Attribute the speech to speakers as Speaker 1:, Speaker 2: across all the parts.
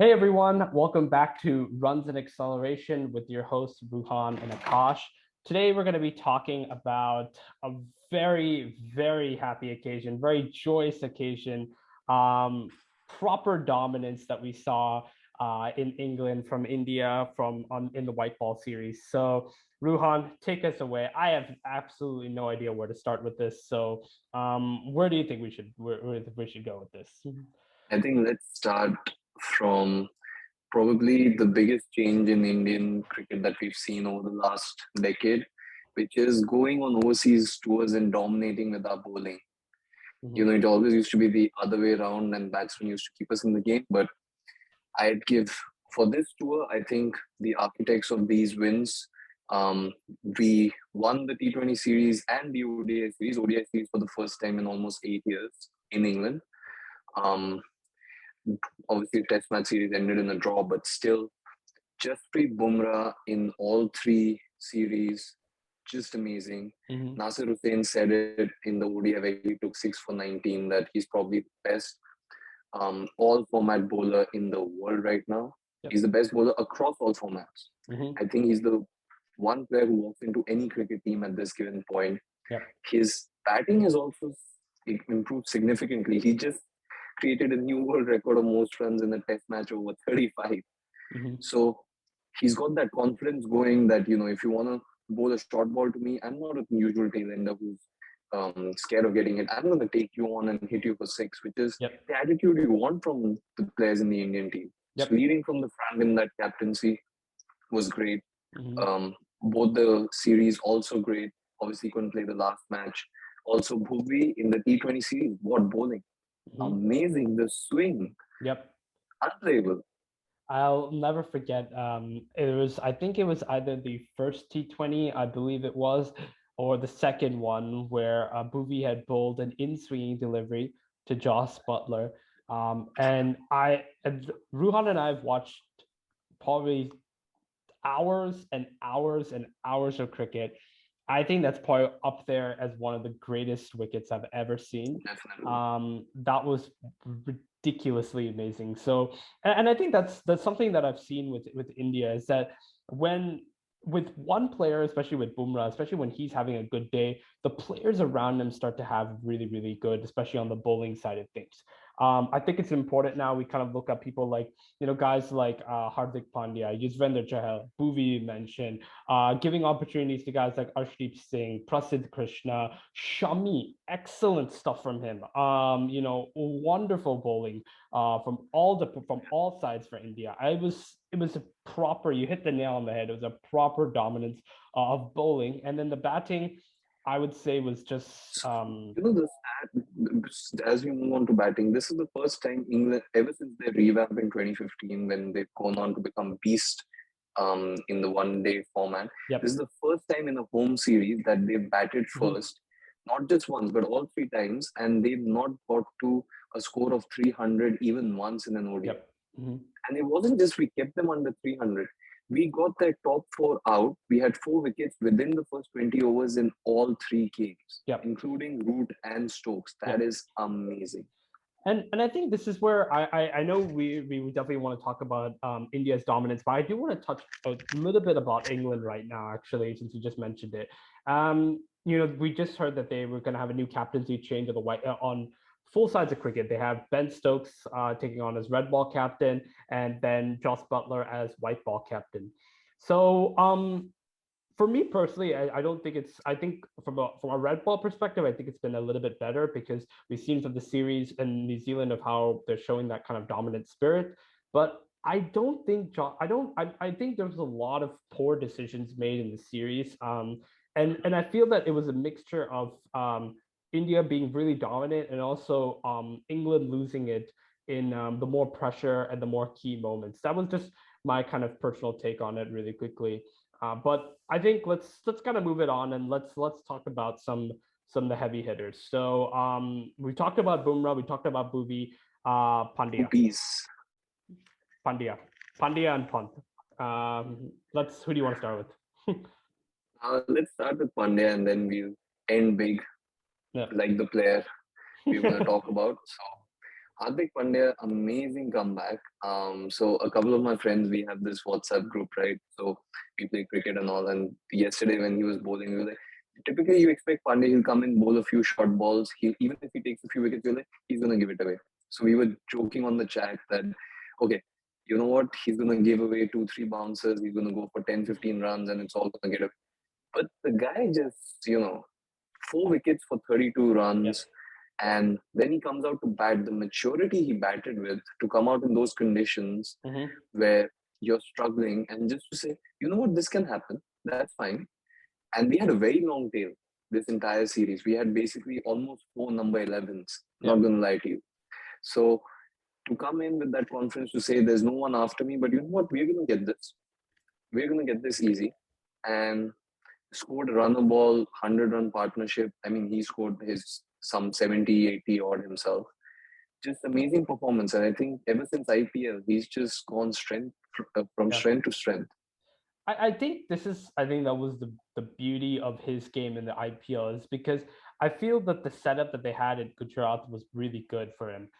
Speaker 1: Hey everyone, welcome back to Runs and Acceleration with your hosts Ruhan and Akash. Today we're going to be talking about a very happy occasion, very joyous occasion, proper dominance that we saw in England from India in the white ball series. So Ruhan, take us away. I have absolutely no idea where to start with this. So where do you think where we should go with this?
Speaker 2: I think let's start from probably the biggest change in Indian cricket that we've seen over the last decade, which is going on overseas tours and dominating with our bowling.
Speaker 1: Mhm.
Speaker 2: It always used to be the other way around, and batsmen used to keep us in the game. But I'd give for this tour, I think the architects of these wins. We won the T20 series and the ODI series. ODI series for the first time in almost 8 years in England. Um, Obviously, Test match series ended in a draw, but still, Jasprit Bumrah in all three series, just amazing.
Speaker 1: Mhm.
Speaker 2: Nasir Hussain said it in the ODI where he took 6 for 19 that he's probably the best all format bowler in the world right now.
Speaker 1: Yep.
Speaker 2: He's the best bowler across all formats.
Speaker 1: Mhm.
Speaker 2: I think he's the one player who walks into any cricket team at this given point.
Speaker 1: Yep.
Speaker 2: His batting has also improved significantly. He just created a new world record of most runs in a test match over 35.
Speaker 1: Mhm.
Speaker 2: So he's got that confidence going that, if you want to bowl a short ball to me, I'm not a usual tail ender who's scared of getting hit. I'm going to take you on and hit you for six, which is
Speaker 1: Yep.
Speaker 2: the attitude you want from the players in the Indian team. So
Speaker 1: Yep.
Speaker 2: leading from the front in that captaincy was great.
Speaker 1: Mhm.
Speaker 2: Both the series also great. Obviously, couldn't play the last match. Also, Bhuvi in the T20 series, what bowling!
Speaker 1: Mhm.
Speaker 2: Amazing, the swing,
Speaker 1: Yep.
Speaker 2: unbelievable.
Speaker 1: I'll never forget. I think it was either the first T20, I believe it was, or the second one where Bhuvi had bowled an in-swinging delivery to Joss Butler. And Ruhan and I have watched probably hours and hours and hours of cricket. I think that's probably up there as one of the greatest wickets I've ever seen.
Speaker 2: Definitely.
Speaker 1: That was ridiculously amazing. So, and I think that's something that I've seen with India is that when with one player, especially with Bumrah, especially when he's having a good day, the players around him start to have really good, especially on the bowling side of things. I think it's important now we kind of look at people like guys like Hardik Pandya, Yuzvendra Chahal, Bhuvi mentioned, giving opportunities to guys like Arshdeep Singh, Prasidh Krishna, Shami, excellent stuff from him. Wonderful bowling from all sides for India. It was a proper. You hit the nail on the head. It was a proper dominance of bowling, and then the batting, I would say, was just
Speaker 2: As we move on to batting, this is the first time England, ever since they revamped in 2015, when they've gone on to become beast in the one day format. This
Speaker 1: yep.
Speaker 2: is the first time in a home series that they've batted
Speaker 1: Mm-hmm.
Speaker 2: first, not just once, but all three times, and they've not got to a score of 300 even once in an ODI.
Speaker 1: Yep. Mm-hmm.
Speaker 2: And it wasn't just we kept them under 300. We got their top four out. We had 4 wickets within the first 20 overs in all three games,
Speaker 1: Yep.
Speaker 2: including Root and Stokes. That
Speaker 1: Yep.
Speaker 2: is amazing.
Speaker 1: And I think this is where I know we definitely want to talk about India's dominance, but I do want to touch a little bit about England right now, actually, since you just mentioned it. We just heard that they were going to have a new captaincy change of the white on full sides of cricket. They have Ben Stokes taking on as red ball captain, and then Joss Butler as white ball captain. So for me personally, I don't think it's. I think from a red ball perspective, I think it's been a little bit better because we've seen from the series in New Zealand of how they're showing that kind of dominant spirit. But I don't think I don't. I think there was a lot of poor decisions made in the series. And I feel that it was a mixture of India being really dominant and also England losing it in the more pressure and the more key moments. That was just my kind of personal take on it, really quickly. But I think let's kind of move it on and let's talk about some of the heavy hitters. So we talked about Bumrah, we talked about Bhuvi, Pandya,
Speaker 2: Peace.
Speaker 1: Pandya, Pandya and Pant. Let's who do you want to start with?
Speaker 2: Let's start with Pandya and then we'll end big,
Speaker 1: Yeah.
Speaker 2: like the player we're going to talk about. So, Hardik Pandya, amazing comeback. So a couple of my friends, we have this WhatsApp group, right? So we play cricket and all. And yesterday when he was bowling, we were like, typically you expect Pandya, he'll come in, bowl a few short balls. He even if he takes a few wickets, you're like, he's gonna give it away. So we were joking on the chat that, okay, you know what? He's gonna give away 2, 3 bounces. He's gonna go for 10, 15 runs, and it's all gonna get away. But the guy just, 4 wickets for 32
Speaker 1: Yeah.
Speaker 2: runs. And then he comes out to bat. The maturity he batted with to come out in those conditions
Speaker 1: Mm-hmm.
Speaker 2: where you're struggling and just to say, you know what, this can happen. That's fine. And we had a very long tail this entire series. We had basically almost 4 number 11s,
Speaker 1: Yeah.
Speaker 2: not going to lie to you. So to come in with that confidence to say, there's no one after me, but you know what, we're going to get this. We're going to get this easy. And scored a runner ball, 100-run partnership. I mean, he scored his some 70, 80 odd himself. Just amazing performance. And I think ever since IPL, he's just gone from
Speaker 1: Yeah.
Speaker 2: strength to strength.
Speaker 1: I think that was the beauty of his game in the IPL is because I feel that the setup that they had at Gujarat was really good for him.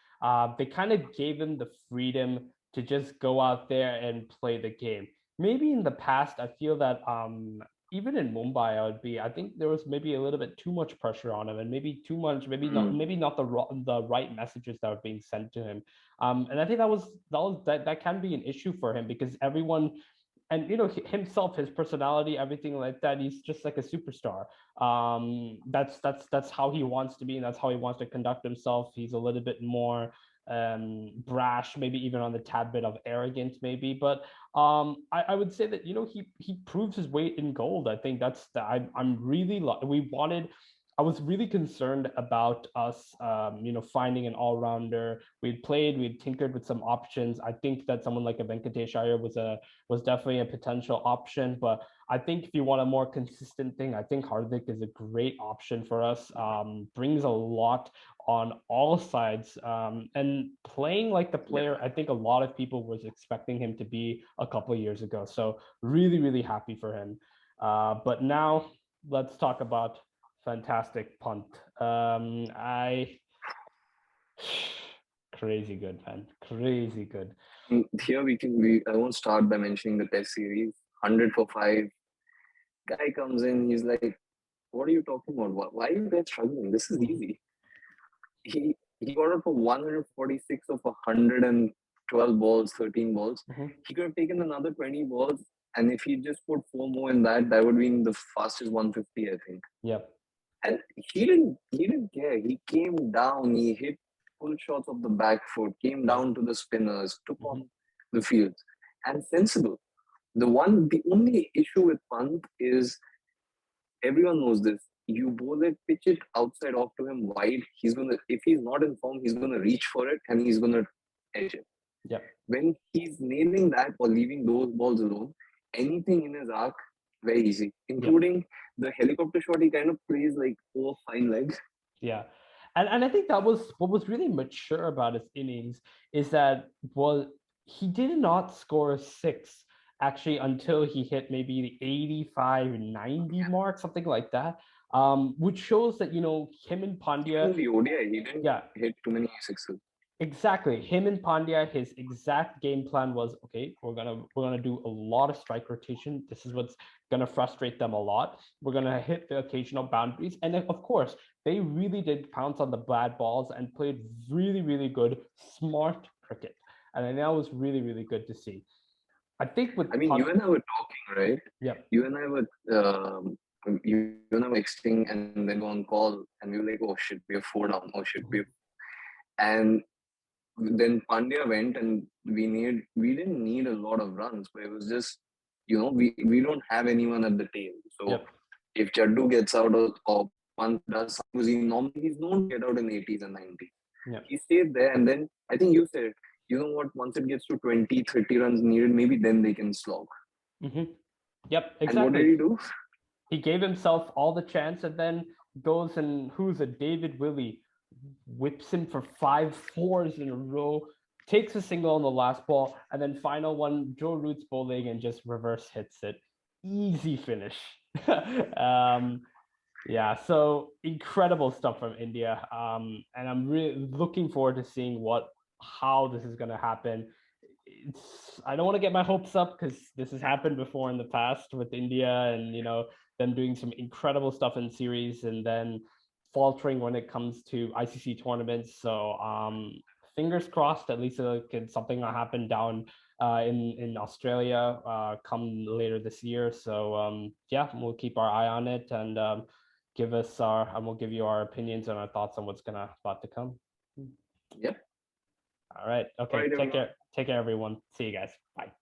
Speaker 1: They kind of gave him the freedom to just go out there and play the game. Maybe in the past, I feel that even in Mumbai, I think there was maybe a little bit too much pressure on him, and maybe too much, maybe not the right messages that were being sent to him. And I think that can be an issue for him because everyone and himself, his personality, everything like that, he's just like a superstar. That's how he wants to be, and that's how he wants to conduct himself. He's a little bit more brash, maybe even on the tad bit of arrogance, maybe. But I would say that he proves his weight in gold. I think I'm really we wanted. I was really concerned about us, finding an all-rounder. We'd tinkered with some options. I think that someone like a Venkatesh Iyer was definitely a potential option. But I think if you want a more consistent thing, I think Hardik is a great option for us. Brings a lot on all sides. And playing like the player, I think a lot of people was expecting him to be a couple of years ago. So really, really happy for him. But now let's talk about fantastic punt. I crazy good, man. Crazy good.
Speaker 2: Here I won't start by mentioning the test series. 100 for 5. Guy comes in, he's like, what are you talking about? Why are you guys struggling? This is easy. He got out for 146 of 112 balls, 13 balls.
Speaker 1: Mm-hmm.
Speaker 2: He could have taken another 20 balls, and if he just put 4 more in that, that would be the fastest 150, I think.
Speaker 1: Yep.
Speaker 2: And he didn't care. He came down, he hit full shots of the back foot, came down to the spinners, took on the field, and sensible. The only issue with punt is everyone knows this. You bowl it, pitch it outside off to him wide. If he's not in form, he's gonna reach for it and he's gonna edge it.
Speaker 1: Yep.
Speaker 2: When he's nailing that or leaving those balls alone, anything in his arc, very easy, including the helicopter shot. He kind of plays like, oh, fine legs.
Speaker 1: Yeah. And I think that was what was really mature about his innings is that he did not score a six actually until he hit maybe the 85, 90 mark, something like that. Which shows that, him and Pandya.
Speaker 2: Even the ODI, he didn't hit too many sixes.
Speaker 1: Exactly. Him and Pandya, his exact game plan was, okay, we're gonna do a lot of strike rotation. This is what's gonna frustrate them a lot. We're gonna hit the occasional boundaries. And then, of course, they really did pounce on the bad balls and played really, really good, smart cricket. And that was really, really good to see. I think
Speaker 2: you and I were talking, right?
Speaker 1: Yeah.
Speaker 2: You and I were texting and then go on call, and we were like, oh shit, we're 4 down. Oh shit, and then Pandya went, and we didn't need a lot of runs, but it was just, we don't have anyone at the tail. So if Jaddu gets out or Pant does, because he's known to get out in 80s and 90s. He stayed there, and then I think you said, you know what, once it gets to 20, 30 runs needed, maybe then they can slog.
Speaker 1: Mm-hmm. Yep, exactly.
Speaker 2: And what did he do?
Speaker 1: He gave himself all the chance and then goes and David Willey whips him for 5 fours in a row, takes a single on the last ball, and then final one, Joe Root's bowling and just reverse hits it. Easy finish. Yeah, so incredible stuff from India. And I'm really looking forward to seeing how this is going to happen. I don't want to get my hopes up because this has happened before in the past with India and them doing some incredible stuff in series and then faltering when it comes to ICC tournaments. So fingers crossed, at least something will happen down in Australia come later this year. So yeah, we'll keep our eye on it and we'll give you our opinions and our thoughts on what's gonna about to come.
Speaker 2: Yep.
Speaker 1: All right.
Speaker 2: All
Speaker 1: Okay.
Speaker 2: right,
Speaker 1: Take
Speaker 2: everyone.
Speaker 1: care. Take care, everyone. See you guys. Bye.